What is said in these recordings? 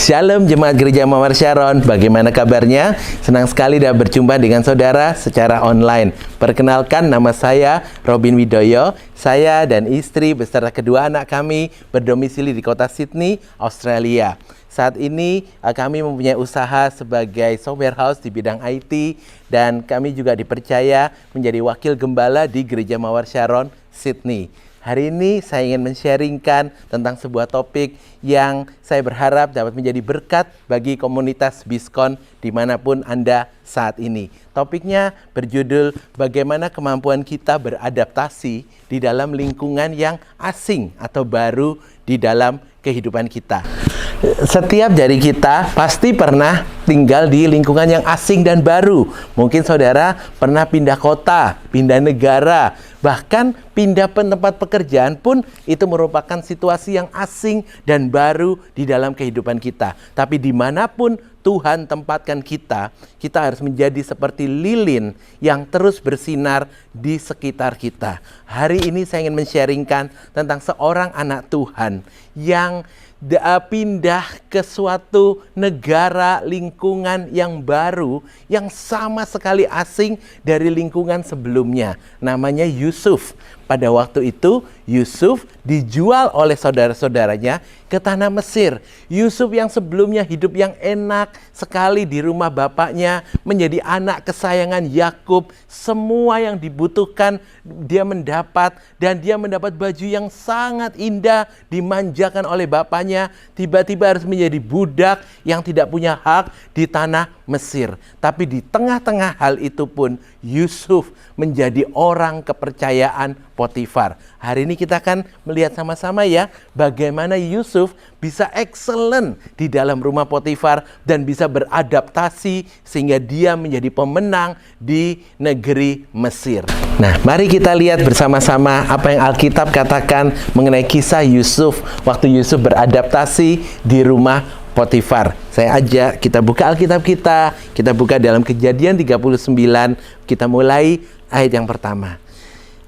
Shalom Jemaat Gereja Mawar Sharon, bagaimana kabarnya? Senang sekali dapat berjumpa dengan saudara secara online. Perkenalkan, nama saya Robin Widoyo. Saya dan istri beserta kedua anak kami berdomisili di kota Sydney, Australia. Saat ini kami mempunyai usaha sebagai software house di bidang IT, dan kami juga dipercaya menjadi wakil gembala di Gereja Mawar Sharon, Sydney. Hari ini saya ingin men-sharingkan tentang sebuah topik yang saya berharap dapat menjadi berkat bagi komunitas Biskon dimanapun Anda saat ini. Topiknya berjudul bagaimana kemampuan kita beradaptasi di dalam lingkungan yang asing atau baru di dalam kehidupan kita. Setiap dari kita pasti pernah tinggal di lingkungan yang asing dan baru. Mungkin saudara pernah pindah kota, pindah negara, bahkan pindah tempat pekerjaan pun itu merupakan situasi yang asing dan baru di dalam kehidupan kita. Tapi dimanapun Tuhan tempatkan kita, kita harus menjadi seperti lilin yang terus bersinar di sekitar kita. Hari ini saya ingin men-sharingkan tentang seorang anak Tuhan yang pindah ke suatu negara lingkungan yang baru, yang sama sekali asing dari lingkungan sebelumnya. Namanya Yusuf. Pada waktu itu Yusuf dijual oleh saudara-saudaranya ke tanah Mesir. Yusuf yang sebelumnya hidup yang enak sekali di rumah bapaknya, menjadi anak kesayangan Yakub. Semua yang dibutuhkan dia mendapat, dan dia mendapat baju yang sangat indah dimanjakan oleh bapaknya. Tiba-tiba harus menjadi budak yang tidak punya hak di tanah Mesir. Tapi di tengah-tengah hal itu pun Yusuf menjadi orang kepercayaan Potifar. Hari ini kita akan melihat sama-sama ya, bagaimana Yusuf bisa excellent di dalam rumah Potifar dan bisa beradaptasi sehingga dia menjadi pemenang di negeri Mesir. Nah, mari kita lihat bersama-sama apa yang Alkitab katakan mengenai kisah Yusuf waktu Yusuf beradaptasi di rumah Potifar. Saya ajak kita buka Alkitab kita buka dalam Kejadian 39, kita mulai ayat yang pertama.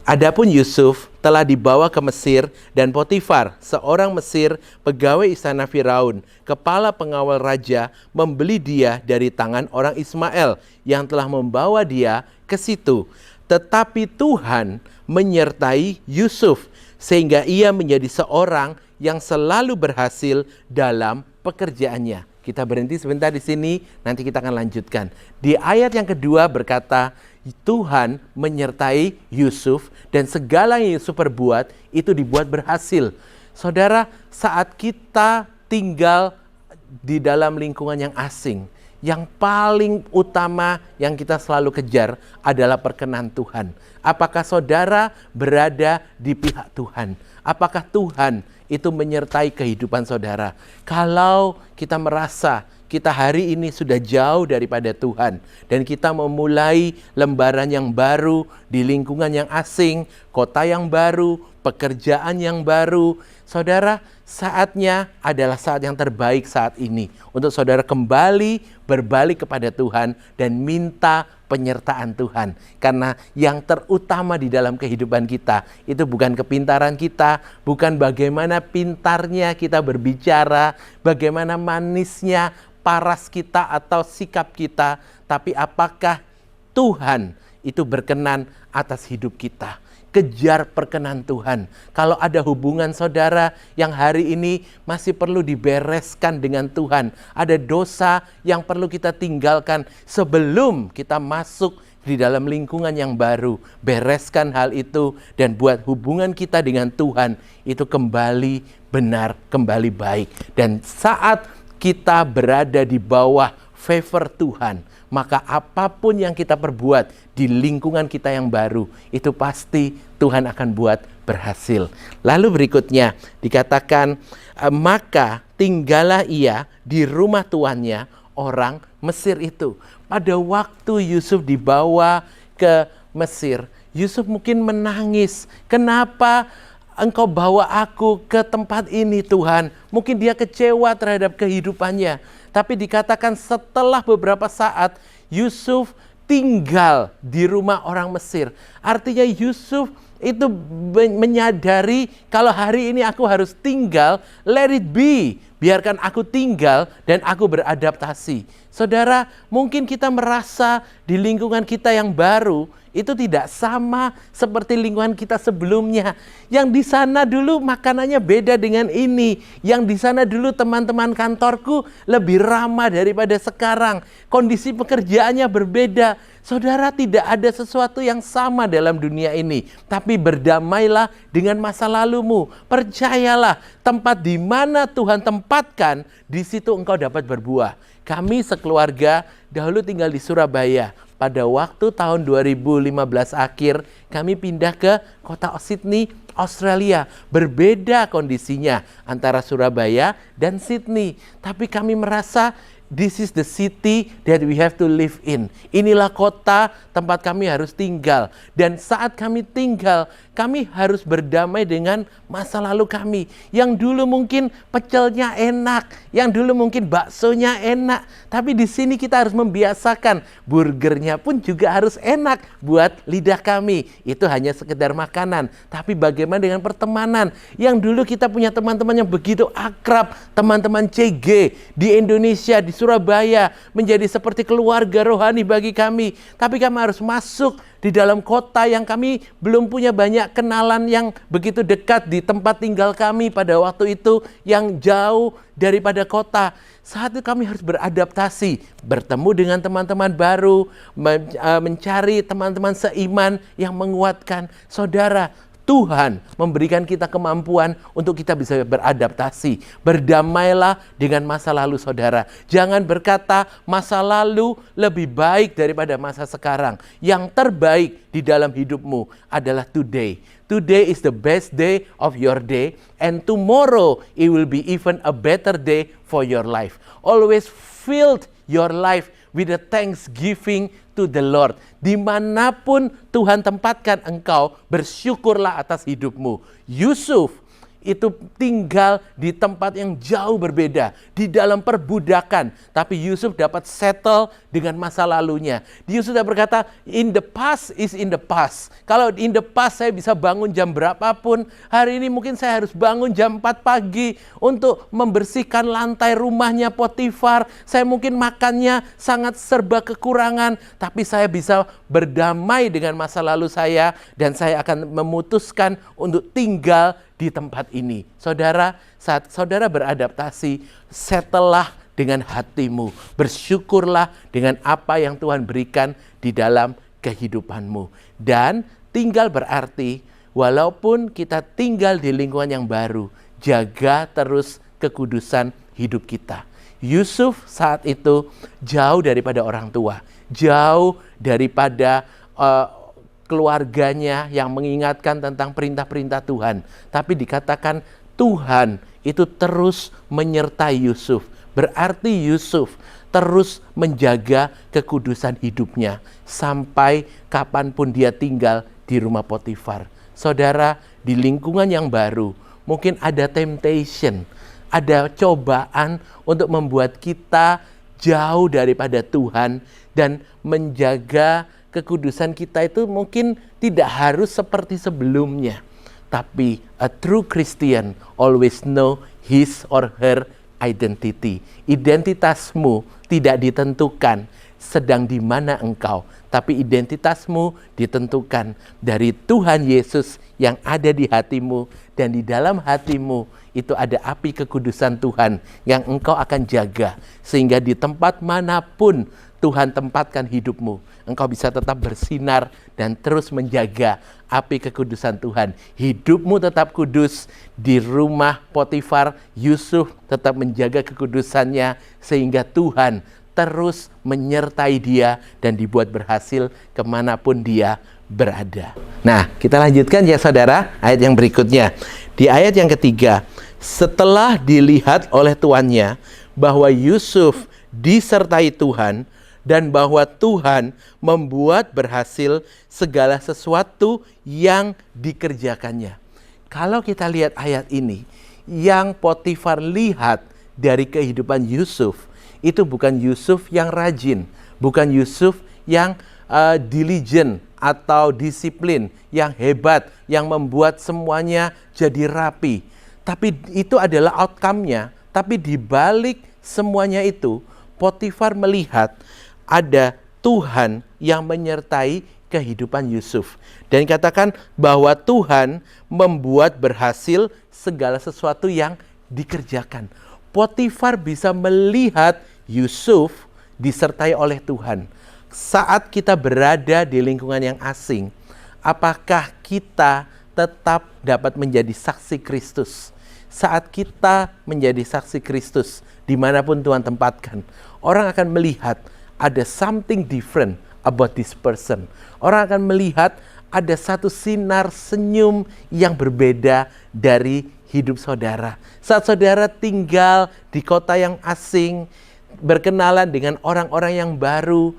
Adapun Yusuf telah dibawa ke Mesir, dan Potifar, seorang Mesir, pegawai istana Firaun, kepala pengawal raja, membeli dia dari tangan orang Ismail yang telah membawa dia ke situ. Tetapi Tuhan menyertai Yusuf, sehingga ia menjadi seorang yang selalu berhasil dalam pekerjaannya. Kita berhenti sebentar di sini, nanti kita akan lanjutkan. Di ayat yang kedua berkata, Tuhan menyertai Yusuf dan segala yang Yusuf perbuat itu dibuat berhasil. Saudara, saat kita tinggal di dalam lingkungan yang asing, yang paling utama yang kita selalu kejar adalah perkenan Tuhan. Apakah saudara berada di pihak Tuhan? Apakah Tuhan itu menyertai kehidupan saudara? Kalau kita merasa kita hari ini sudah jauh daripada Tuhan, dan kita memulai lembaran yang baru di lingkungan yang asing, kota yang baru, pekerjaan yang baru, saudara, saatnya adalah saat yang terbaik saat ini untuk saudara kembali berbalik kepada Tuhan dan minta penyertaan Tuhan. Karena yang terutama di dalam kehidupan kita itu bukan kepintaran kita, bukan bagaimana pintarnya kita berbicara, bagaimana manisnya paras kita atau sikap kita, tapi apakah Tuhan itu berkenan atas hidup kita. Kejar perkenan Tuhan. Kalau ada hubungan saudara yang hari ini masih perlu dibereskan dengan Tuhan, ada dosa yang perlu kita tinggalkan sebelum kita masuk di dalam lingkungan yang baru, bereskan hal itu dan buat hubungan kita dengan Tuhan itu kembali benar, kembali baik. Dan saat kita berada di bawah favor Tuhan, maka apapun yang kita perbuat di lingkungan kita yang baru, itu pasti Tuhan akan buat berhasil. Lalu berikutnya dikatakan, maka tinggallah ia di rumah tuannya, orang Mesir itu. Pada waktu Yusuf dibawa ke Mesir, Yusuf mungkin menangis. Kenapa Engkau bawa aku ke tempat ini Tuhan? Mungkin dia kecewa terhadap kehidupannya. Tapi dikatakan setelah beberapa saat Yusuf tinggal di rumah orang Mesir. Artinya Yusuf itu menyadari kalau hari ini aku harus tinggal, let it be. biarkan aku tinggal dan aku beradaptasi. Saudara, mungkin kita merasa di lingkungan kita yang baru itu tidak sama seperti lingkungan kita sebelumnya. Yang di sana dulu makanannya beda dengan ini. Yang di sana dulu teman-teman kantorku lebih ramah daripada sekarang. Kondisi pekerjaannya berbeda. Saudara, tidak ada sesuatu yang sama dalam dunia ini. Tapi berdamailah dengan masa lalumu. Percayalah, tempat di mana Tuhan tempatkan, di situ engkau dapat berbuah. Kami sekeluarga dahulu tinggal di Surabaya. Pada waktu tahun 2015 akhir, kami pindah ke kota Sydney, Australia. Berbeda kondisinya antara Surabaya dan Sydney. Tapi kami merasa this is the city that we have to live in. Inilah kota tempat kami harus tinggal. Dan saat kami tinggal, kami harus berdamai dengan masa lalu kami. Yang dulu mungkin pecelnya enak, yang dulu mungkin baksonya enak. Tapi di sini kita harus membiasakan burgernya pun juga harus enak buat lidah kami. Itu hanya sekedar makanan. Tapi bagaimana dengan pertemanan? Yang dulu kita punya teman-teman yang begitu akrab, teman-teman CG di Indonesia, di Surabaya, menjadi seperti keluarga rohani bagi kami. Tapi kami harus masuk di dalam kota yang kami belum punya banyak kenalan yang begitu dekat di tempat tinggal kami pada waktu itu, yang jauh daripada kota. Saat itu kami harus beradaptasi, bertemu dengan teman-teman baru, mencari teman-teman seiman yang menguatkan. Saudara, Tuhan memberikan kita kemampuan untuk kita bisa beradaptasi. Berdamailah dengan masa lalu, saudara. Jangan berkata masa lalu lebih baik daripada masa sekarang. Yang terbaik di dalam hidupmu adalah today. Today is the best day of your day, and tomorrow it will be even a better day for your life. Always fill your life with a thanksgiving to the Lord. Dimanapun Tuhan tempatkan engkau, bersyukurlah atas hidupmu. Yusuf itu tinggal di tempat yang jauh berbeda, di dalam perbudakan. Tapi Yusuf dapat settle dengan masa lalunya. Yusuf sudah berkata, in the past is in the past. Kalau in the past saya bisa bangun jam berapapun, hari ini mungkin saya harus bangun jam 4 pagi untuk membersihkan lantai rumahnya Potifar. Saya mungkin makannya sangat serba kekurangan, tapi saya bisa berdamai dengan masa lalu saya, dan saya akan memutuskan untuk tinggal di tempat ini. Saudara, saat saudara beradaptasi, setelah dengan hatimu, bersyukurlah dengan apa yang Tuhan berikan di dalam kehidupanmu. Dan tinggal berarti, walaupun kita tinggal di lingkungan yang baru, jaga terus kekudusan hidup kita. Yusuf saat itu jauh daripada orang tua, jauh daripada keluarganya yang mengingatkan tentang perintah-perintah Tuhan. Tapi dikatakan Tuhan itu terus menyertai Yusuf. Berarti Yusuf terus menjaga kekudusan hidupnya sampai kapanpun dia tinggal di rumah Potifar. Saudara, di lingkungan yang baru mungkin ada temptation, ada cobaan untuk membuat kita jauh daripada Tuhan, dan menjaga kekudusan kita itu mungkin tidak harus seperti sebelumnya. Tapi a true Christian always know his or her identity. Identitasmu tidak ditentukan sedang di mana engkau, tapi identitasmu ditentukan dari Tuhan Yesus yang ada di hatimu, dan di dalam hatimu itu ada api kekudusan Tuhan yang engkau akan jaga, sehingga di tempat manapun Tuhan tempatkan hidupmu, engkau bisa tetap bersinar dan terus menjaga api kekudusan Tuhan. Hidupmu tetap kudus. Di rumah Potifar, Yusuf tetap menjaga kekudusannya, sehingga Tuhan terus menyertai dia dan dibuat berhasil kemanapun dia berada. Nah, kita lanjutkan ya saudara, ayat yang berikutnya. Di ayat yang ketiga, setelah dilihat oleh tuannya bahwa Yusuf disertai Tuhan, dan bahwa Tuhan membuat berhasil segala sesuatu yang dikerjakannya. Kalau kita lihat ayat ini, yang Potifar lihat dari kehidupan Yusuf, itu bukan Yusuf yang rajin, bukan Yusuf yang diligent atau disiplin, yang hebat, yang membuat semuanya jadi rapi. Tapi itu adalah outcome-nya. Tapi di balik semuanya itu, Potifar melihat ada Tuhan yang menyertai kehidupan Yusuf. Dan katakan bahwa Tuhan membuat berhasil segala sesuatu yang dikerjakan. Potifar bisa melihat Yusuf disertai oleh Tuhan. Saat kita berada di lingkungan yang asing, apakah kita tetap dapat menjadi saksi Kristus? Saat kita menjadi saksi Kristus, dimanapun Tuhan tempatkan, orang akan melihat ada something different about this person. Orang akan melihat ada satu sinar senyum yang berbeda dari hidup saudara. Saat saudara tinggal di kota yang asing, berkenalan dengan orang-orang yang baru,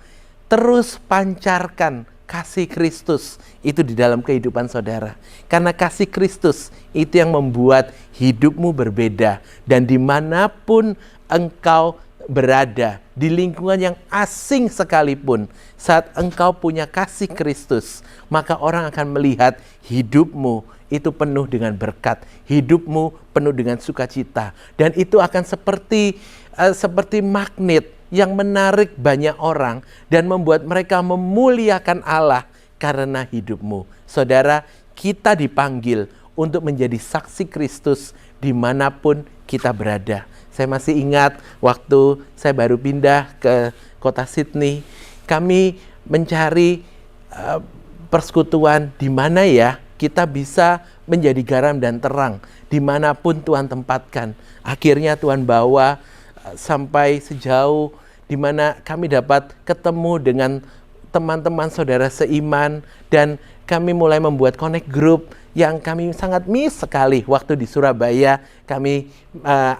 terus pancarkan kasih Kristus itu di dalam kehidupan saudara. Karena kasih Kristus itu yang membuat hidupmu berbeda. Dan dimanapun engkau berada, di lingkungan yang asing sekalipun, saat engkau punya kasih Kristus, maka orang akan melihat hidupmu itu penuh dengan berkat, hidupmu penuh dengan sukacita. Dan itu akan seperti magnet yang menarik banyak orang dan membuat mereka memuliakan Allah karena hidupmu. Saudara, kita dipanggil untuk menjadi saksi Kristus dimanapun kita berada. Saya masih ingat waktu saya baru pindah ke kota Sydney, kami mencari persekutuan di mana ya kita bisa menjadi garam dan terang dimanapun Tuhan tempatkan. Akhirnya Tuhan bawa sampai sejauh di mana kami dapat ketemu dengan teman-teman saudara seiman, dan kami mulai membuat connect group yang kami sangat miss sekali waktu di Surabaya kami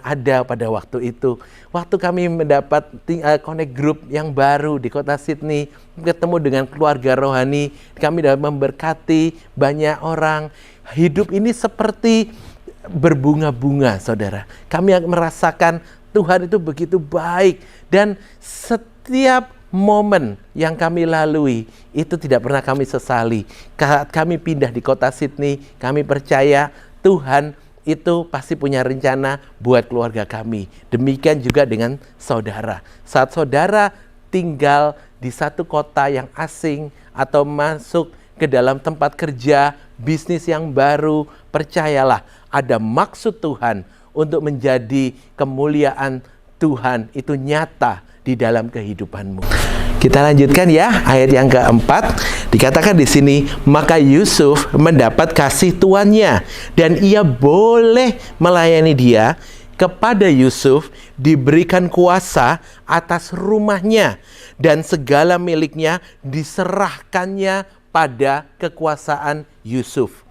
ada pada waktu itu. Waktu kami mendapat connect group yang baru di kota Sydney, ketemu dengan keluarga rohani, kami dapat memberkati banyak orang. Hidup ini seperti berbunga-bunga, saudara. Kami merasakan Tuhan itu begitu baik, dan setiap momen yang kami lalui itu tidak pernah kami sesali. Kami pindah di kota Sydney, kami percaya Tuhan itu pasti punya rencana buat keluarga kami. Demikian juga dengan saudara. Saat saudara tinggal di satu kota yang asing atau masuk ke dalam tempat kerja, bisnis yang baru, percayalah ada maksud Tuhan untuk menjadi kemuliaan Tuhan itu nyata di dalam kehidupanmu. Kita lanjutkan ya, ayat yang keempat. Dikatakan di sini, maka Yusuf mendapat kasih tuannya dan ia boleh melayani dia. Kepada Yusuf diberikan kuasa atas rumahnya dan segala miliknya diserahkannya pada kekuasaan Yusuf.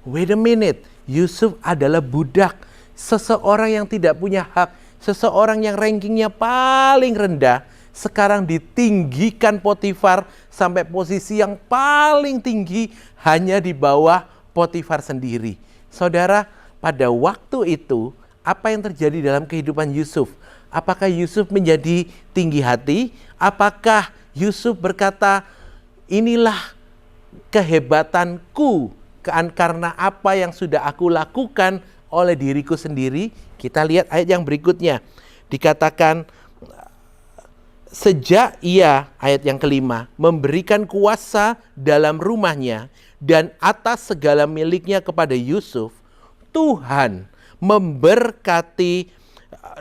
Wait a minute, Yusuf adalah budak, seseorang yang tidak punya hak, seseorang yang rankingnya paling rendah, sekarang ditinggikan Potifar sampai posisi yang paling tinggi hanya di bawah Potifar sendiri. Saudara, pada waktu itu, apa yang terjadi dalam kehidupan Yusuf? Apakah Yusuf menjadi tinggi hati? Apakah Yusuf berkata, inilah kehebatanku karena apa yang sudah aku lakukan oleh diriku sendiri? Kita lihat ayat yang berikutnya. Dikatakan, sejak ia, ayat yang kelima, memberikan kuasa dalam rumahnya dan atas segala miliknya kepada Yusuf, Tuhan memberkati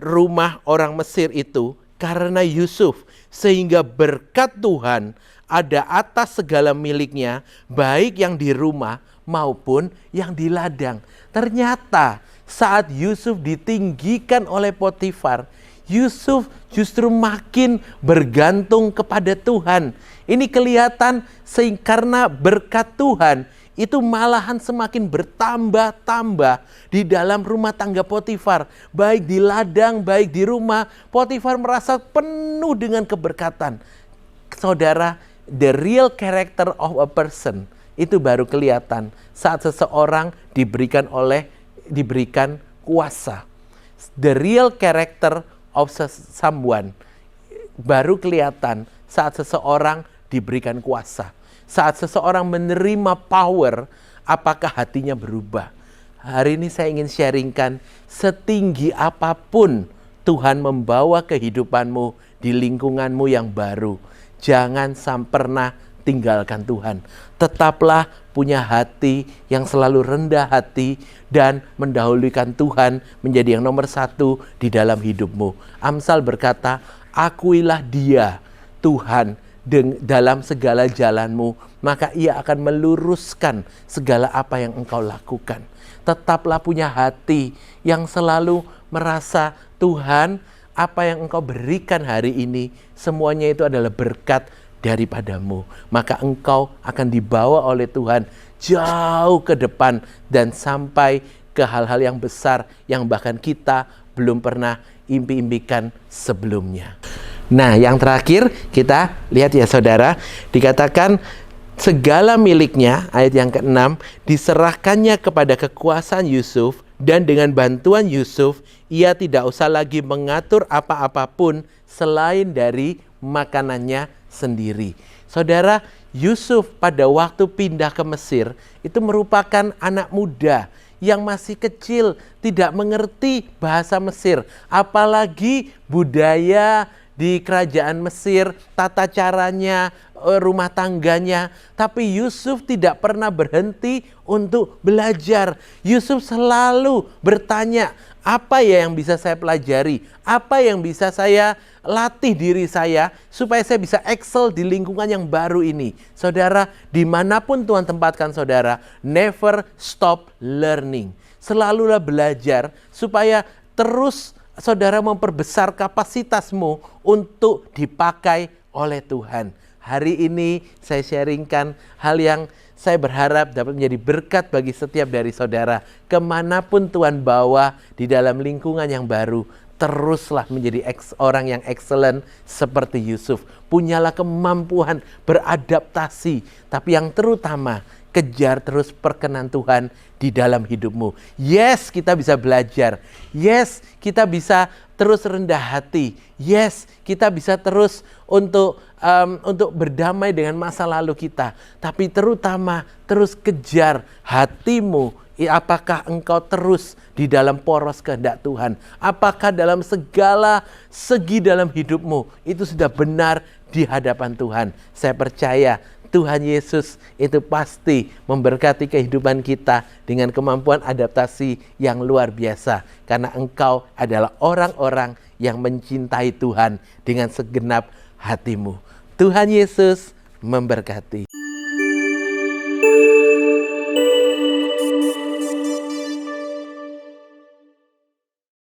rumah orang Mesir itu karena Yusuf, sehingga berkat Tuhan ada atas segala miliknya, baik yang di rumah maupun yang di ladang. Ternyata saat Yusuf ditinggikan oleh Potifar, Yusuf justru makin bergantung kepada Tuhan. Ini kelihatan karena berkat Tuhan itu malahan semakin bertambah-tambah di dalam rumah tangga Potifar. Baik di ladang, baik di rumah, Potifar merasa penuh dengan keberkatan. Saudara, the real character of a person itu baru kelihatan saat seseorang diberikan kuasa. The real character of someone baru kelihatan saat seseorang diberikan kuasa. Saat seseorang menerima power, apakah hatinya berubah? Hari ini saya ingin sharingkan, setinggi apapun Tuhan membawa kehidupanmu di lingkunganmu yang baru. Jangan pernah tinggalkan Tuhan. Tetaplah punya hati yang selalu rendah hati dan mendahulukan Tuhan menjadi yang nomor satu di dalam hidupmu. Amsal berkata, akuilah Dia, Tuhan, dalam segala jalanmu, maka Ia akan meluruskan segala apa yang engkau lakukan. Tetaplah punya hati yang selalu merasa, Tuhan, apa yang engkau berikan hari ini, semuanya itu adalah berkat daripadamu. Maka engkau akan dibawa oleh Tuhan jauh ke depan dan sampai ke hal-hal yang besar yang bahkan kita belum pernah impi-impikan sebelumnya. Nah, yang terakhir kita lihat ya saudara, dikatakan segala miliknya, ayat yang ke-6, diserahkannya kepada kekuasaan Yusuf, dan dengan bantuan Yusuf, ia tidak usah lagi mengatur apa-apapun selain dari makanannya sendiri. Saudara, Yusuf pada waktu pindah ke Mesir, itu merupakan anak muda yang masih kecil, tidak mengerti bahasa Mesir, apalagi budaya di kerajaan Mesir, tata caranya, rumah tangganya. Tapi Yusuf tidak pernah berhenti untuk belajar. Yusuf selalu bertanya, apa ya yang bisa saya pelajari? Apa yang bisa saya latih diri saya supaya saya bisa excel di lingkungan yang baru ini? Saudara, dimanapun Tuhan tempatkan saudara, never stop learning. Selalulah belajar supaya terus saudara memperbesar kapasitasmu untuk dipakai oleh Tuhan. Hari ini saya sharingkan hal yang saya berharap dapat menjadi berkat bagi setiap dari saudara. Kemanapun Tuhan bawa di dalam lingkungan yang baru, teruslah menjadi orang yang excellent seperti Yusuf. Punyalah kemampuan beradaptasi, tapi yang terutama kejar terus perkenan Tuhan di dalam hidupmu. Yes, kita bisa belajar. Yes, kita bisa terus rendah hati. Yes, kita bisa terus untuk berdamai dengan masa lalu kita. Tapi terutama terus kejar hatimu. Apakah engkau terus di dalam poros kehendak Tuhan? Apakah dalam segala segi dalam hidupmu itu sudah benar di hadapan Tuhan? Saya percaya Tuhan Yesus itu pasti memberkati kehidupan kita dengan kemampuan adaptasi yang luar biasa. Karena engkau adalah orang-orang yang mencintai Tuhan dengan segenap hatimu. Tuhan Yesus memberkati.